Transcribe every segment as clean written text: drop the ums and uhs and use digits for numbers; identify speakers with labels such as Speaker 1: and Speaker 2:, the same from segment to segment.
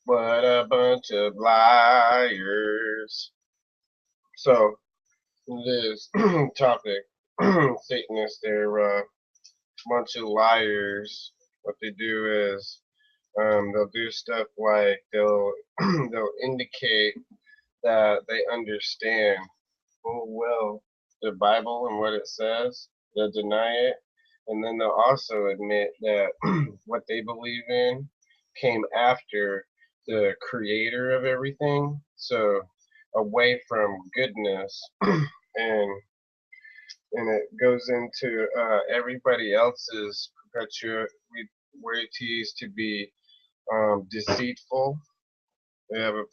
Speaker 1: What a bunch of liars. So, this topic, Satanists, they're a bunch of liars. What they do is they'll do stuff like they'll indicate that they understand full well the Bible and what it says. They'll deny it, and then they'll also admit that what they believe in came after the creator of everything. So away from goodness, and it goes into everybody else's perpetuities to be deceitful. They have a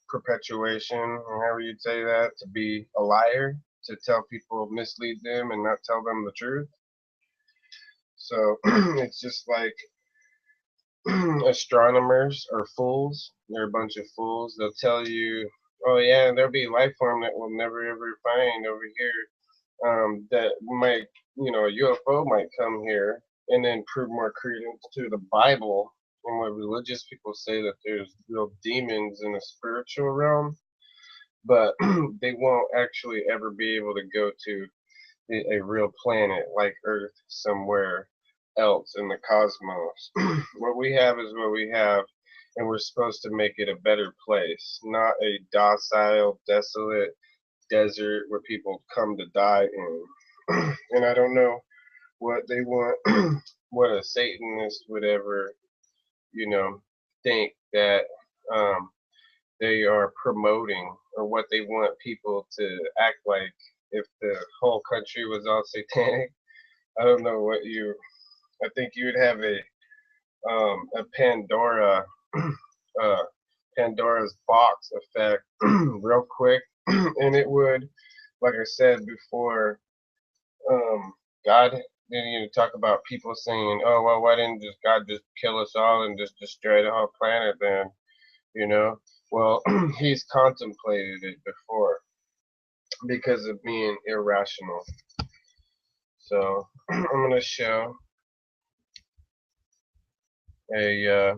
Speaker 1: perpetuation, however you'd say that, to be a liar, to tell people, mislead them, and not tell them the truth. So it's just like astronomers are fools. They're a bunch of fools. They'll tell you, oh yeah, there'll be life form that we'll never ever find over here. That might, a UFO might come here, and then prove more credence to the Bible and what religious people say, that there's real demons in the spiritual realm, but they won't actually ever be able to go to a real planet like Earth somewhere else in the cosmos. What we have is what we have, and we're supposed to make it a better place, not a docile, desolate desert where people come to die in. And I don't know what they want, what a Satanist would ever, you know, think that um, they are promoting, or what they want people to act like if the whole country was all satanic. I don't know what you. I think you would have a Pandora, uh, Pandora's box effect, real quick, and it would, like I said before, God didn't even talk about people saying, "Oh well, why didn't just God just kill us all and just destroy the whole planet then?" You know, well, He's contemplated it before because of being irrational. So I'm gonna show a.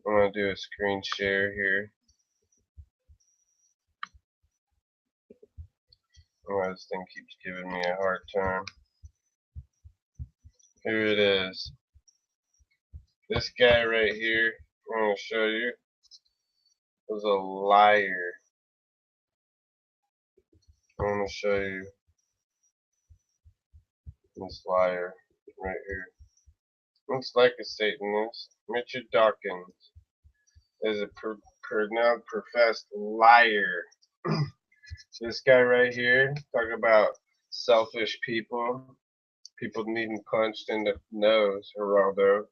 Speaker 1: I'm gonna do a screen share here. Oh, this thing keeps giving me a hard time. Here it is. This guy right here, I'm gonna show you, was a liar. I'm gonna show you this liar right here. Looks like a Satanist. Richard Dawkins is a now professed liar. This guy right here, talk about selfish people, people needing punched in the nose, Geraldo.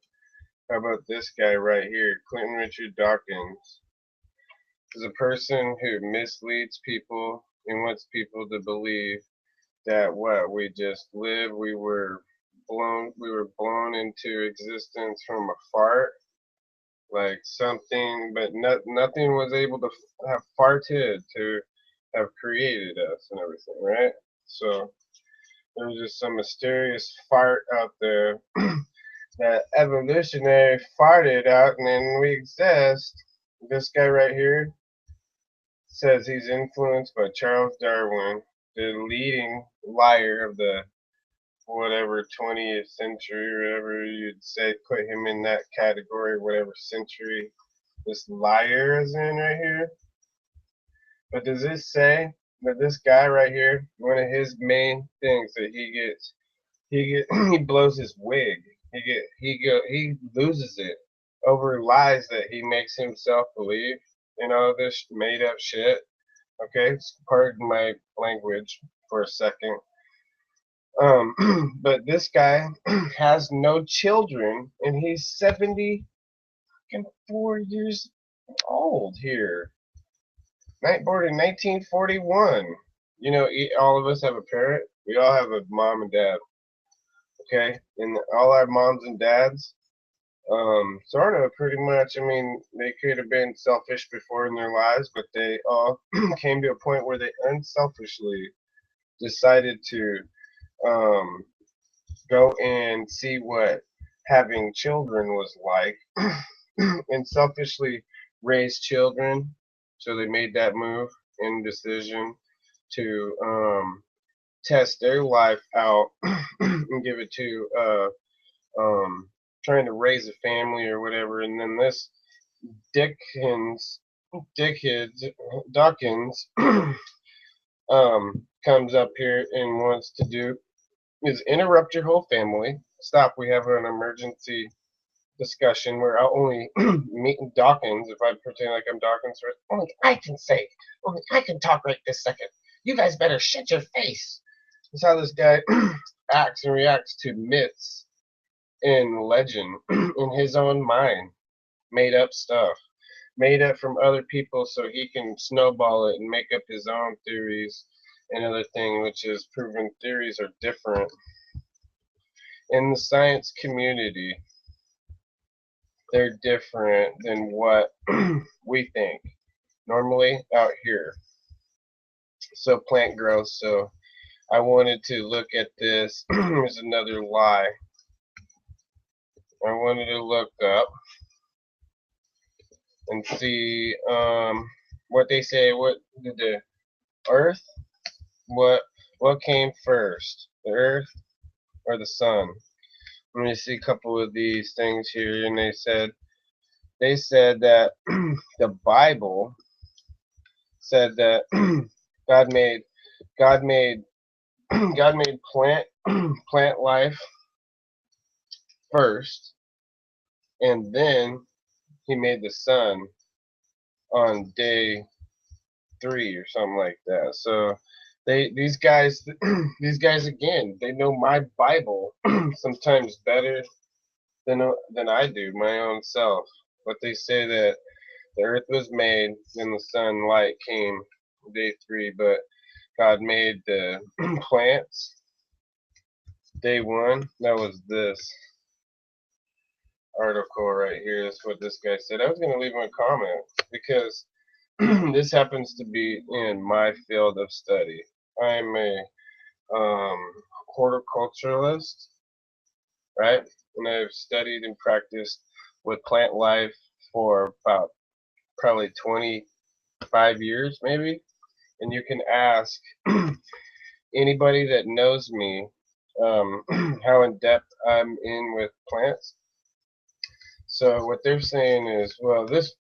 Speaker 1: How about this guy right here, Clinton Richard Dawkins? Is a person who misleads people and wants people to believe that what we just lived, we were blown into existence from a fart, like something, but nothing was able to have farted to have created us and everything, right? So there's just some mysterious fart out there that evolutionary farted out, and then we exist. This guy right here says he's influenced by Charles Darwin, the leading liar of the whatever 20th century, whatever you'd say, put him in that category, whatever century this liar is in right here. But does this say that this guy right here, one of his main things that he blows his wig. He loses it over lies that he makes himself believe, this made up shit. Okay, pardon my language for a second. But this guy has no children, and he's 74 years old here. Born in 1941. All of us have a parent. We all have a mom and dad. Okay, and all our moms and dads, sort of pretty much. I mean, they could have been selfish before in their lives, but they all came to a point where they unselfishly decided to um, go and see what having children was like, and selfishly raised children. So they made that move and decision to test their life out and give it to trying to raise a family or whatever. And then this Dickens, Dickhead Dawkins comes up here and wants to do is interrupt your whole family. Stop. We have an emergency discussion where I'll only meet Dawkins if I pretend like I'm Dawkins. Only I can say. Only I can talk right this second. You guys better shut your face. That's how this guy acts and reacts to myths and legend in his own mind. Made up stuff. Made up from other people so he can snowball it and make up his own theories. Another thing, which is proven theories are different. In the science community, they're different than what we think normally out here. So plant growth. So I wanted to look at this. There's another lie. I wanted to look up and see what they say. What did the Earth? What came first, the Earth or the sun? Let me see a couple of these things here, and they said that the Bible said that God made God made God made plant life first, and then He made the sun on day 3 or something like that. So these guys again, they know my Bible sometimes better than I do my own self. But they say that the earth was made, then the sunlight came day 3, but God made the plants day 1. That was this article right here. Is what this guy said. I was going to leave him a comment because this happens to be in my field of study. I'm a horticulturalist, right? And I've studied and practiced with plant life for about probably 25 years, maybe. And you can ask anybody that knows me how in depth I'm in with plants. So what they're saying is, well, this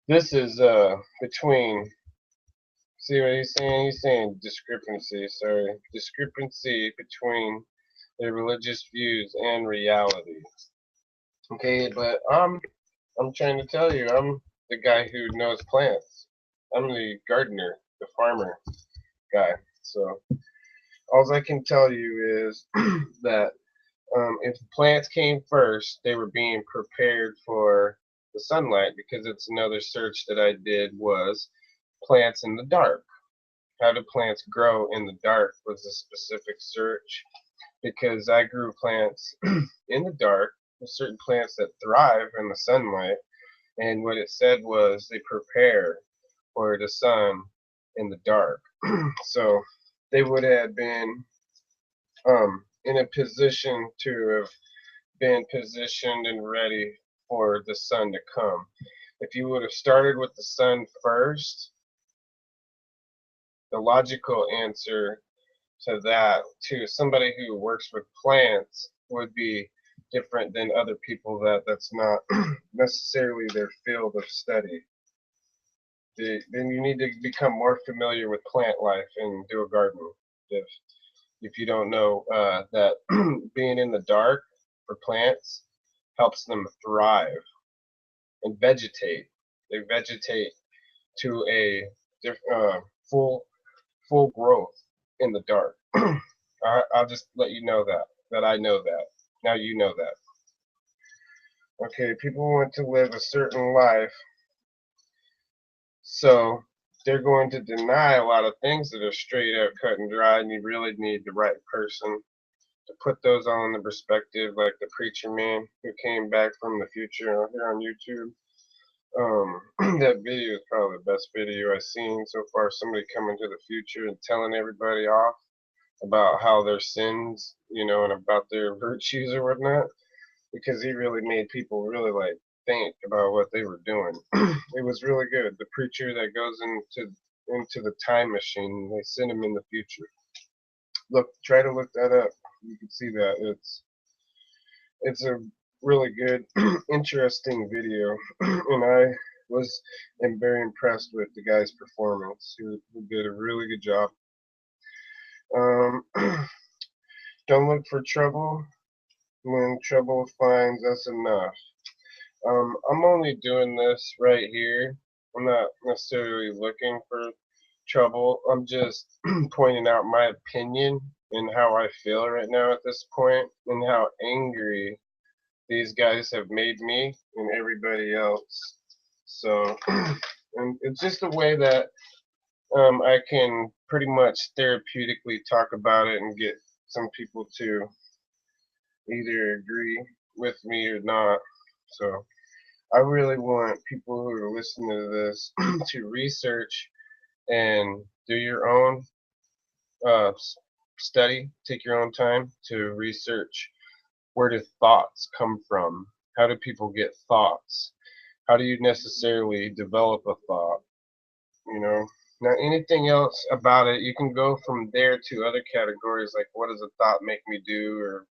Speaker 1: is between. See what he's saying? He's saying discrepancy. Sorry, discrepancy between their religious views and reality. Okay, but I'm trying to tell you, I'm the guy who knows plants. I'm the gardener, the farmer guy. So all I can tell you is that if the plants came first, they were being prepared for the sunlight, because it's another search that I did was plants in the dark. How do plants grow in the dark was a specific search, because I grew plants in the dark. There's certain plants that thrive in the sunlight, and what it said was they prepare for the sun in the dark. So they would have been in a position to have been positioned and ready for the sun to come. If you would have started with the sun first, the logical answer to that, to somebody who works with plants, would be different than other people that's not necessarily their field of study. Then you need to become more familiar with plant life and do a garden. If you don't know that being in the dark for plants helps them thrive and vegetate. They vegetate to a full growth in the dark. I'll just let you know that I know that. Now you know that. Okay, people want to live a certain life, so they're going to deny a lot of things that are straight out cut and dry, and you really need the right person to put those all in the perspective, like the preacher man who came back from the future here on YouTube. That video is probably the best video I've seen so far. Somebody coming to the future and telling everybody off about how their sins, and about their virtues or whatnot. because he really made people really like think about what they were doing. It was really good. The preacher that goes into the time machine, they send him in the future. Look, try to look that up. You can see that it's a really good, interesting video, and I am very impressed with the guy's performance. Who did a really good job. Um, don't look for trouble when trouble finds us enough. I'm only doing this right here. I'm not necessarily looking for trouble. I'm just pointing out my opinion and how I feel right now at this point, and how angry these guys have made me and everybody else. So, and it's just a way that I can pretty much therapeutically talk about it and get some people to either agree with me or not. So I really want people who are listening to this to research and do your own uh, study, take your own time to research where do thoughts come from? How do people get thoughts? How do you necessarily develop a thought? You know, now anything else about it, you can go from there to other categories like what does a thought make me do, or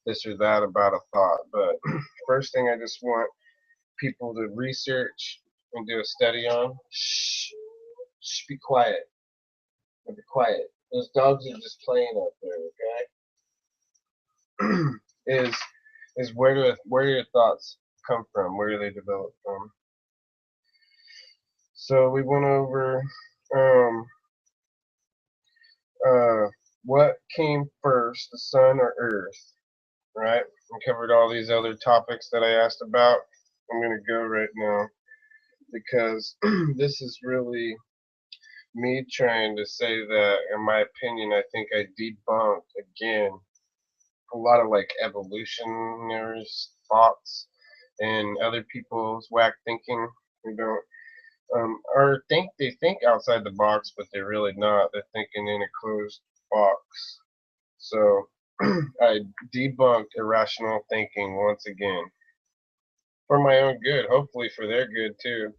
Speaker 1: this or that about a thought. But first thing I just want people to research and do a study on. Shh, shh, be quiet. Be quiet. Those dogs are just playing up there, okay? is where do your thoughts come from? Where do they develop from? So we went over um, uh, what came first, the sun or earth, right? We covered all these other topics that I asked about. I'm going to go right now because this is really me trying to say that, in my opinion, I think I debunked again a lot of like evolutionary thoughts and other people's whack thinking. Who don't or think they think outside the box, but they're really not. They're thinking in a closed box. So I debunked irrational thinking once again for my own good, hopefully for their good too.